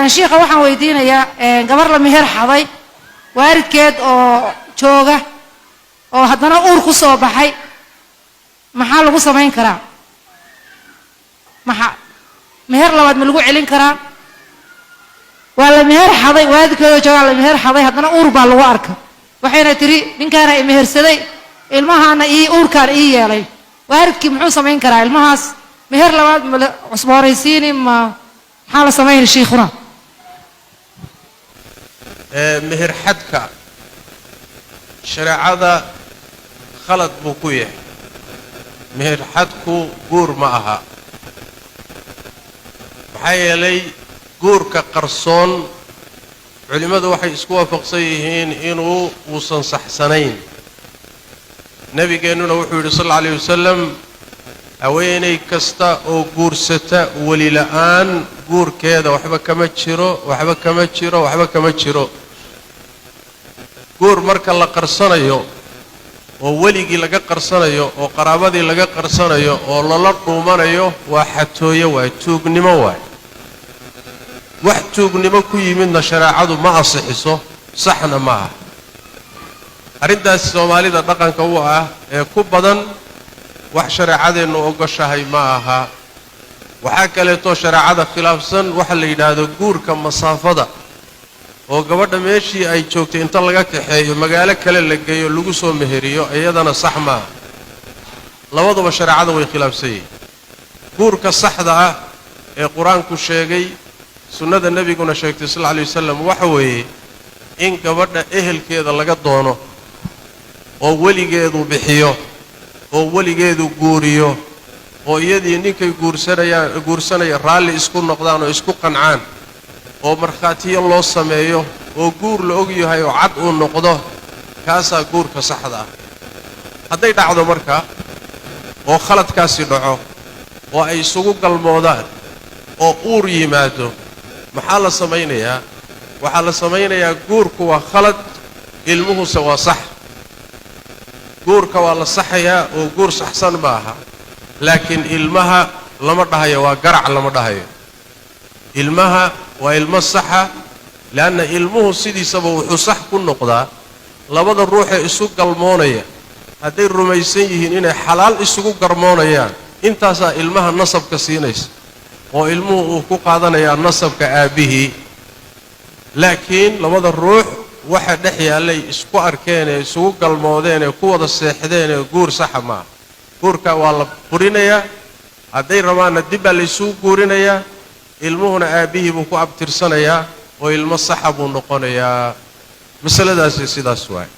شيخ waxaan weydiinayaa gabar la meher xaday waalidkeed oo jooga oo haddana uur ku soo baxay maxaa lagu sameyn karaa maxaa meher labaad ma lagu celin karaa waa la meher xaday waalidkeed oo jooga la meher xaday haddana uur baa lagu arkay waxayna tiri ninkaana ay mehersaday ilmahaana uurkaan yeelay waalidkii muxuu sameyn karaa ilmahaas meher labaad ma cusbooraysiin ma maxaa la sameyn sheekhuna meher xadka shariicada khalad buu ku yahay meher xadku guur ma aha maxaa yeelay guurka qarsoon culimmadu waxay isku waafaqsan yihiin inuu uusan saxsanayn nabigeennuna wuxuu yidhi sal alla alayh wasalam haweenay kasta oo guursata weli la'aan guurkeeda waxba kama jiro waxba kama jiro waxba kama jiro guur marka la qarsanayo oo weligii laga qarsanayo oo qaraabadii laga qarsanayo oo lala dhuumanayo waa xatooyo waay tuugnimo waay wax tuugnimo ku yimidna shariicadu ma asixiso saxna ma aha arrintaas soomaalida dhaqanka u ah ee ku badan wax shariicadeennu ogoshahay ma aha waxaa kaleeto shariicada khilaafsan waxa la yidhaahdo guurka masaafada oo gabadha meeshii ay joogtay inta laga kaxeeyo magaalo kale la geeyo lagu soo meheriyo iyadana sax ma aha labaduba shariicada way khilaafsan yihiin guurka saxda ah ee qur-aanku sheegay sunnada nebiguna sheegtay sal alla alayh wasalam waxa weeye in gabadha ehelkeeda laga doono oo weligeedu bixiyo oo weligeedu guuriyo oo iyadii ninkay guursanaya raalli isku noqdaan oo isku qancaan oo markhaatiyo loo sameeyo oo guur la og yahay oo cad uu noqdo kaasaa guurka saxda ah hadday dhacdo marka oo khaladkaasi dhaco oo ay isugu galmoodaan oo uur yimaado maxaa la samaynayaa waxaa la samaynayaa guurku waa khalad ilmuhuse waa sax guurka waa la saxayaa oo guur saxsan ma aha laakiin ilmaha lama dhahayo waa garac lama dhahayo ilmaha waa ilmo saxa leanna ilmuhu sidiisaba wuxuu sax ku noqdaa labada ruuxee isu galmoonaya hadday rumaysan yihiin inay xalaal isugu garmoonayaan intaasaa ilmaha nasabka siinaysa oo ilmuhu uu ku qaadanayaa nasabka aabbihii laakiin labada ruux waxa dhex yaallay isku arkeen ee isugu galmoodeen ee ku wada seexdeen ee guur saxa maaha guurka waa la burinayaa hadday rabaanna dib baa laysugu guurinayaa ilmuhuna aabbihii buu ku abtirsanayaa oo ilmo saxa buu noqonayaa masaladaasi sidaas waay